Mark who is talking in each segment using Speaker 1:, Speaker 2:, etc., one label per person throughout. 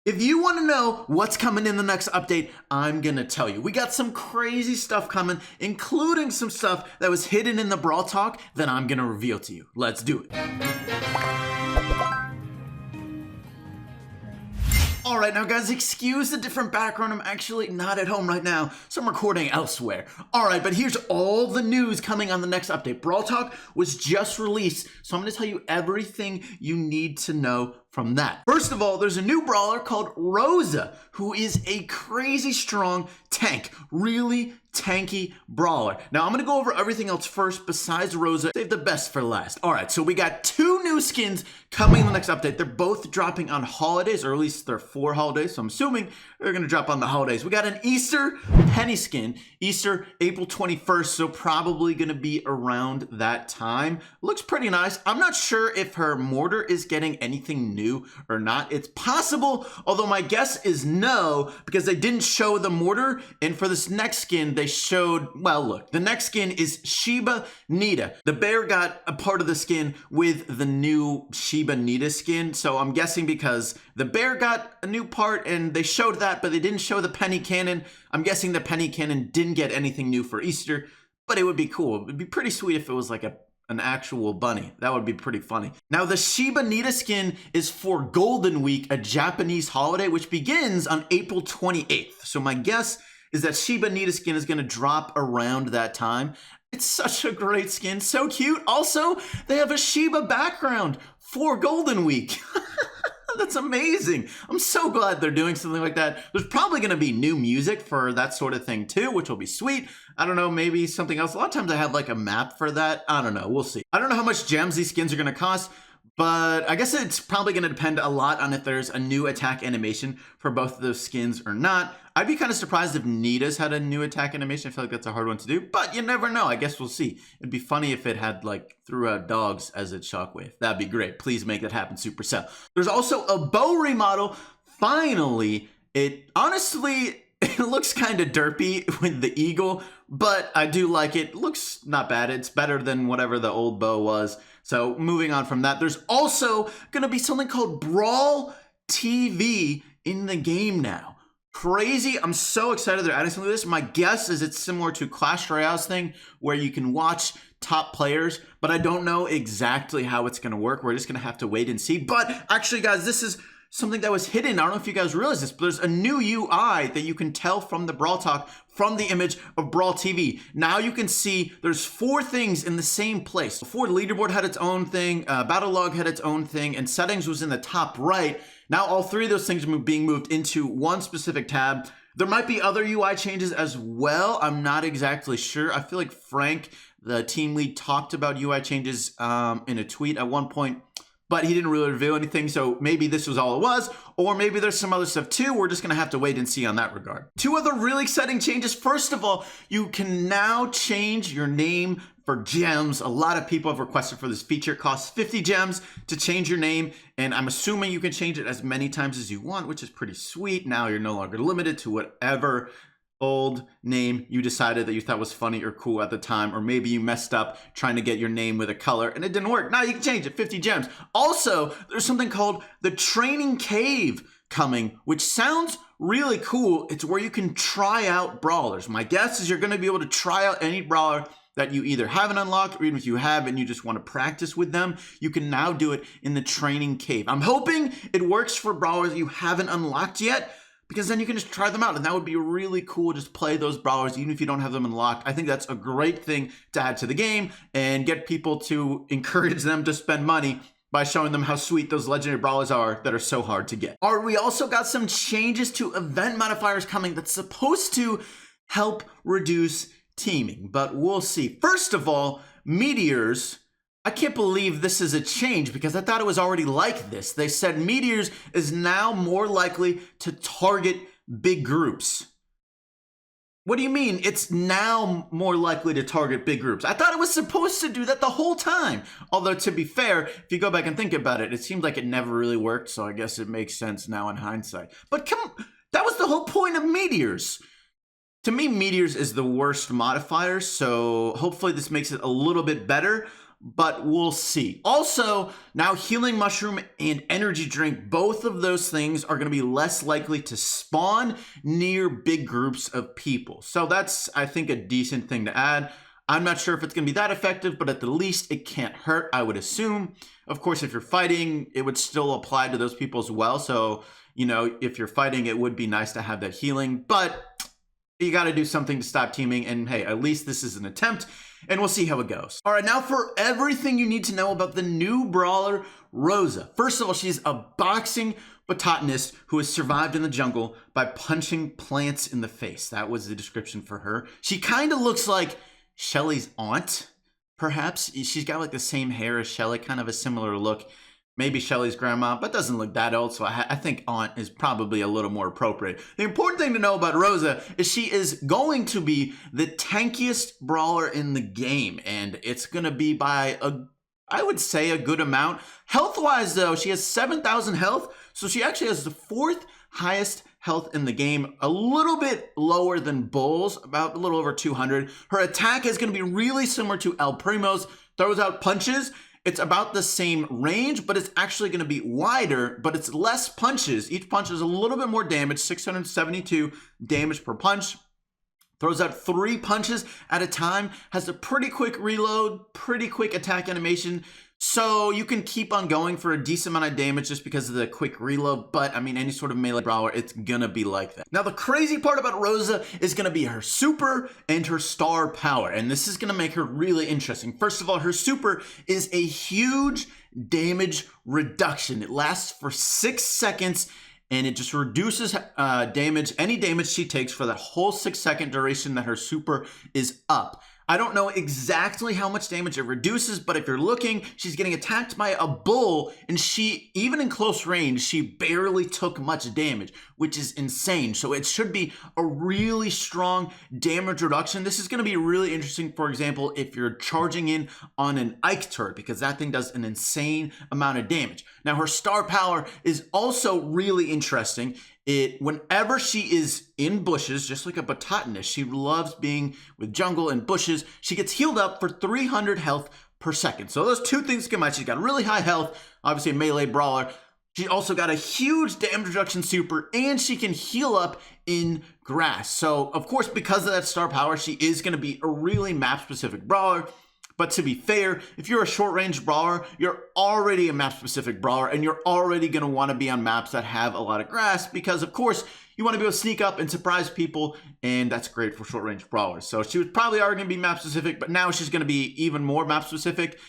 Speaker 1: If you want to know what's coming in the next update, I'm going to tell you. We got some crazy stuff coming, including some stuff that was hidden in the Brawl Talk that I'm going to reveal to you. Let's do it. Alright, now guys, excuse the different background. I'm actually not at home right now, so I'm recording elsewhere. Alright, but here's all the news coming on the next update. Brawl Talk was just released, so I'm going to tell you everything you need to know from that. First of all, there's a new brawler called Rosa, who is a crazy strong tank. Really tanky brawler. Now, I'm going to go over everything else first besides Rosa. Save the best for last. Alright, so we got two new skins coming in the next update. They're both dropping on holidays, or at least they're for holidays, so I'm assuming they're going to drop on the holidays. We got an Easter penny skin. Easter, April 21st, so probably going to be around that time. Looks pretty nice. I'm not sure if her mortar is getting anything new or not. It's possible, although my guess is no, because they didn't show the mortar, and for this next skin, they showed, well, look, the next skin is Shiba Nita. The bear got a part of the skin with the new Shiba Nita skin, so I'm guessing because the bear got a new part and they showed that, but they didn't show the penny cannon. I'm guessing the penny cannon didn't get anything new for Easter, but it would be cool. It would be pretty sweet if it was like an actual bunny. That would be pretty funny. Now, the Shiba Nita skin is for Golden Week, a Japanese holiday, which begins on April 28th. So my guess is that Shiba Nita skin is going to drop around that time. It's such a great skin, so cute. Also, they have a Shiba background for Golden Week. That's amazing. I'm so glad they're doing something like that. There's probably going to be new music for that sort of thing too, which will be sweet. I don't know, maybe something else. A lot of times I have like a map for that. I don't know. We'll see. I don't know how much gems these skins are going to cost, but I guess it's probably going to depend a lot on if there's a new attack animation for both of those skins or not. I'd be kind of surprised if Nita's had a new attack animation. I feel like that's a hard one to do, but you never know. I guess we'll see. It'd be funny if it had like threw out dogs as its shockwave. That'd be great. Please make that happen, Supercell. There's also a bow remodel. Finally, it looks kind of derpy with the eagle, but I do like it. It looks not bad. It's better than whatever the old bow was. So moving on from that, there's also going to be something called Brawl TV in the game now. Crazy. I'm so excited they're adding something to this. My guess is it's similar to Clash Royale's thing where you can watch top players, but I don't know exactly how it's going to work. We're just going to have to wait and see. But actually, guys, this is something that was hidden. I don't know if you guys realize this, but there's a new UI that you can tell from the Brawl Talk from the image of Brawl TV. Now you can see there's 4 things in the same place. Before, leaderboard had its own thing, battle log had its own thing, and settings was in the top right. Now all 3 of those things are being moved into one specific tab. There might be other UI changes as well. I'm not exactly sure. I feel like Frank, the team lead, talked about UI changes in a tweet at one point, but he didn't really reveal anything, so maybe this was all it was, or maybe there's some other stuff too. We're just gonna have to wait and see on that regard. 2 other really exciting changes. First of all, you can now change your name for gems. A lot of people have requested for this feature. It costs 50 gems to change your name, and I'm assuming you can change it as many times as you want, which is pretty sweet. Now you're no longer limited to whatever old name you decided that you thought was funny or cool at the time, or maybe you messed up trying to get your name with a color and it didn't work. Now you can change it, 50 gems. Also, there's something called the training cave coming, which sounds really cool. It's where you can try out brawlers. My guess is you're going to be able to try out any brawler that you either haven't unlocked, or even if you have and you just want to practice with them, you can now do it in the training cave. I'm hoping it works for brawlers you haven't unlocked yet, because then you can just try them out, and that would be really cool. Just play those brawlers even if you don't have them unlocked. I think that's a great thing to add to the game and get people to encourage them to spend money by showing them how sweet those legendary brawlers are that are so hard to get. All right, we also got some changes to event modifiers coming that's supposed to help reduce teaming, but we'll see. First of all, meteors. I can't believe this is a change because I thought it was already like this. They said meteors is now more likely to target big groups. What do you mean it's now more likely to target big groups? I thought it was supposed to do that the whole time. Although, to be fair, if you go back and think about it, it seems like it never really worked, so I guess it makes sense now in hindsight. But come on, that was the whole point of meteors. To me, meteors is the worst modifier, so hopefully this makes it a little bit better. but we'll see. Also, now Healing Mushroom and Energy Drink, both of those things are going to be less likely to spawn near big groups of people. So that's, I think, a decent thing to add. I'm not sure if it's going to be that effective, but at the least it can't hurt, I would assume. Of course, if you're fighting, it would still apply to those people as well. So, you know, if you're fighting, it would be nice to have that healing, but you got to do something to stop teaming. And hey, at least this is an attempt, and we'll see how it goes. All right, now for everything you need to know about the new Brawler Rosa. First of all, she's a boxing botanist who has survived in the jungle by punching plants in the face. That was the description for her. She kind of looks like Shelly's aunt, perhaps. She's got like the same hair as Shelly, kind of a similar look. Maybe Shelly's grandma, but doesn't look that old, so I think aunt is probably a little more appropriate. The important thing to know about Rosa is she is going to be the tankiest brawler in the game, and it's going to be by I would say a good amount. Health-wise, though, she has 7,000 health, so she actually has the 4th highest health in the game, a little bit lower than Bull's, about a little over 200. Her attack is going to be really similar to El Primo's, throws out punches. It's about the same range, but it's actually going to be wider, but it's less punches. Each punch is a little bit more damage, 672 damage per punch. Throws out 3 punches at a time, has a pretty quick reload, pretty quick attack animation. So you can keep on going for a decent amount of damage just because of the quick reload. But I mean, any sort of melee brawler, it's gonna be like that. Now, the crazy part about Rosa is gonna be her super and her star power. And this is gonna make her really interesting. First of all, her super is a huge damage reduction. It lasts for 6 seconds and it just reduces damage, any damage she takes for the whole 6-second duration that her super is up. I don't know exactly how much damage it reduces, but if you're looking, she's getting attacked by a bull, and she, even in close range, she barely took much damage, which is insane. So it should be a really strong damage reduction. This is going to be really interesting, for example, if you're charging in on an Ike turret, because that thing does an insane amount of damage. Now, her star power is also really interesting. Whenever she is in bushes, just like a botanist, she loves being with jungle and bushes, she gets healed up for 300 health per second. So those two things combined, she's got really high health, obviously a melee brawler. She also got a huge damage reduction super, and she can heal up in grass. So, of course, because of that star power, she is going to be a really map-specific brawler. But to be fair, if you're a short-range brawler, you're already a map-specific brawler, and you're already going to want to be on maps that have a lot of grass because, of course, you want to be able to sneak up and surprise people, and that's great for short-range brawlers. So she was probably already going to be map-specific, but now she's going to be even more map-specific.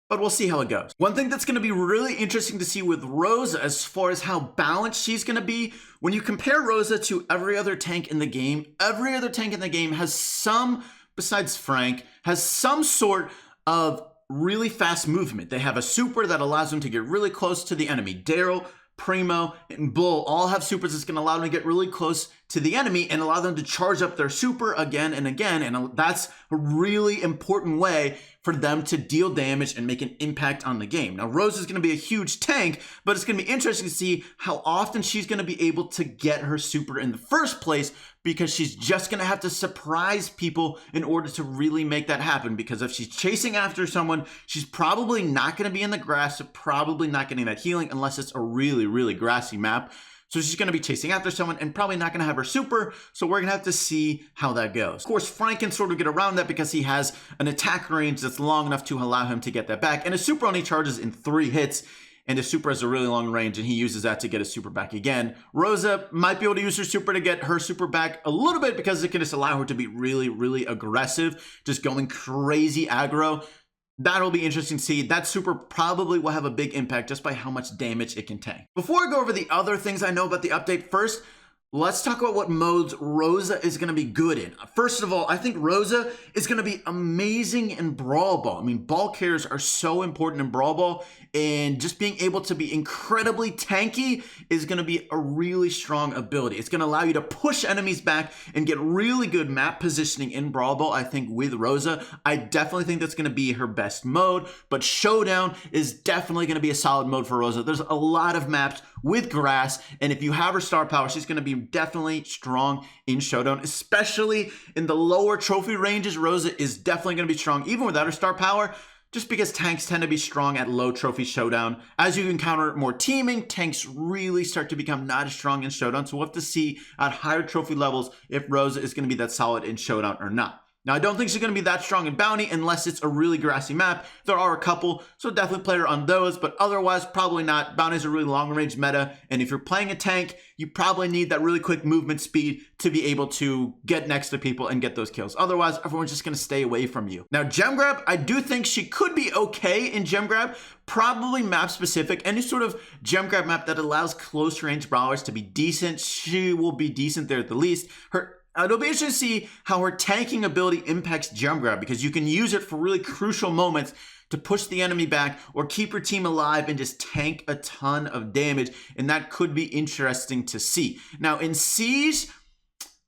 Speaker 1: But we'll see how it goes. One thing that's going to be really interesting to see with Rosa as far as how balanced she's going to be, when you compare Rosa to every other tank in the game, every other tank in the game has some, besides Frank, has some sort of really fast movement. They have a super that allows them to get really close to the enemy. Daryl, Primo, and Bull all have supers that's going to allow them to get really close to the enemy and allow them to charge up their super again and again. And that's a really important way for them to deal damage and make an impact on the game. Now, Rose is going to be a huge tank, but it's going to be interesting to see how often she's going to be able to get her super in the first place, because she's just going to have to surprise people in order to really make that happen. Because if she's chasing after someone, she's probably not going to be in the grass, so probably not getting that healing unless it's a really, really grassy map. So she's going to be chasing after someone and probably not going to have her super, so we're going to have to see how that goes. Of course, Frank can sort of get around that because he has an attack range that's long enough to allow him to get that back, and his super only charges in 3 hits, and his super has a really long range, and he uses that to get his super back again. Rosa might be able to use her super to get her super back a little bit because it can just allow her to be really, really aggressive, just going crazy aggro. That'll be interesting to see. That super probably will have a big impact just by how much damage it can tank. Before I go over the other things I know about the update, first, let's talk about what modes Rosa is going to be good in. First of all, I think Rosa is going to be amazing in Brawl Ball. I mean, ball carriers are so important in Brawl Ball, and just being able to be incredibly tanky is going to be a really strong ability. It's going to allow you to push enemies back and get really good map positioning in Brawl Ball, I think, with Rosa. I definitely think that's going to be her best mode, but Showdown is definitely going to be a solid mode for Rosa. There's a lot of maps with grass, and if you have her star power, she's going to be definitely strong in Showdown, especially in the lower trophy ranges. Rosa is definitely going to be strong, even without her star power. just because tanks tend to be strong at low trophy showdown. As you encounter more teaming, tanks really start to become not as strong in showdown. So we'll have to see at higher trophy levels if Rosa is going to be that solid in showdown or not. Now, I don't think she's going to be that strong in bounty unless it's a really grassy map. There are a couple, so definitely play her on those, but otherwise, probably not. Bounty is a really long-range meta, and if you're playing a tank, you probably need that really quick movement speed to be able to get next to people and get those kills. Otherwise, everyone's just going to stay away from you. Now, gem grab, I do think she could be okay in gem grab, probably map specific. Any sort of gem grab map that allows close range brawlers to be decent, she will be decent there at the least. It'll be interesting to see how her tanking ability impacts gem grab, because you can use it for really crucial moments to push the enemy back or keep your team alive and just tank a ton of damage, and that could be interesting to see. Now in Siege,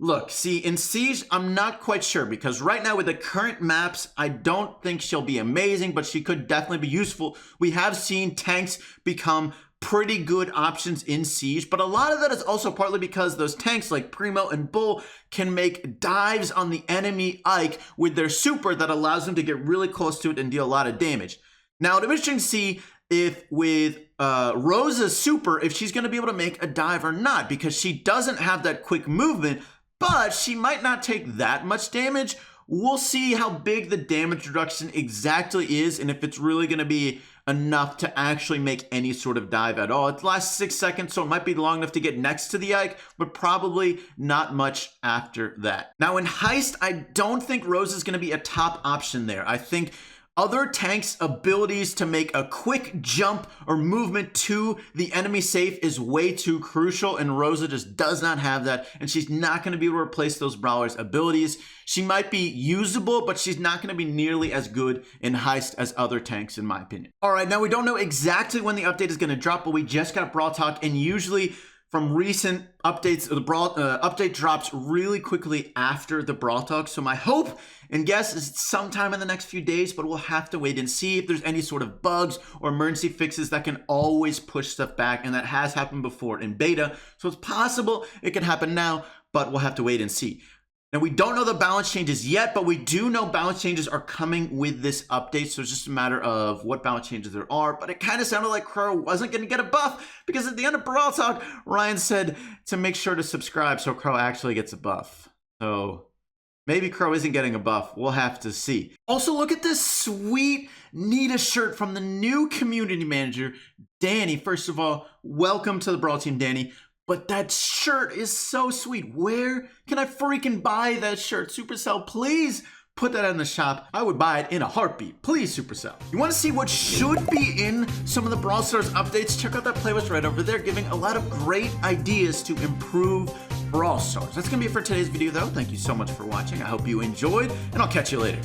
Speaker 1: in Siege, I'm not quite sure, because right now with the current maps, I don't think she'll be amazing, but she could definitely be useful. We have seen tanks become pretty good options in Siege, but a lot of that is also partly because those tanks like Primo and Bull can make dives on the enemy Ike with their super that allows them to get really close to it and deal a lot of damage. Now, it'll be interesting to see if with Rosa's super, if she's going to be able to make a dive or not, because she doesn't have that quick movement, but she might not take that much damage. We'll see how big the damage reduction exactly is, and if it's really going to be enough to actually make any sort of dive at all. It lasts 6 seconds, so it might be long enough to get next to the Ike, but probably not much after that. Now in Heist, I don't think Rose is going to be a top option there. I think other tanks' abilities to make a quick jump or movement to the enemy safe is way too crucial, and Rosa just does not have that, and she's not going to be able to replace those brawlers' abilities. She might be usable, but she's not going to be nearly as good in Heist as other tanks, in my opinion. All right, now we don't know exactly when the update is going to drop, but we just got Brawl Talk, and usually from recent updates, the Brawl update drops really quickly after the Brawl Talk. So my hope and guess is sometime in the next few days, but we'll have to wait and see if there's any sort of bugs or emergency fixes that can always push stuff back. And that has happened before in beta. So it's possible it can happen now, but we'll have to wait and see. Now, we don't know the balance changes yet, but we do know balance changes are coming with this update. So it's just a matter of what balance changes there are. But it kind of sounded like Crow wasn't going to get a buff, because at the end of Brawl Talk, Ryan said to make sure to subscribe so Crow actually gets a buff. So maybe Crow isn't getting a buff. We'll have to see. Also, look at this sweet Nita shirt from the new community manager, Danny. First of all, welcome to the Brawl team, Danny. But that shirt is so sweet. Where can I freaking buy that shirt? Supercell, please put that in the shop. I would buy it in a heartbeat. Please, Supercell. You want to see what should be in some of the Brawl Stars updates? Check out that playlist right over there, giving a lot of great ideas to improve Brawl Stars. That's going to be it for today's video, though. Thank you so much for watching. I hope you enjoyed, and I'll catch you later.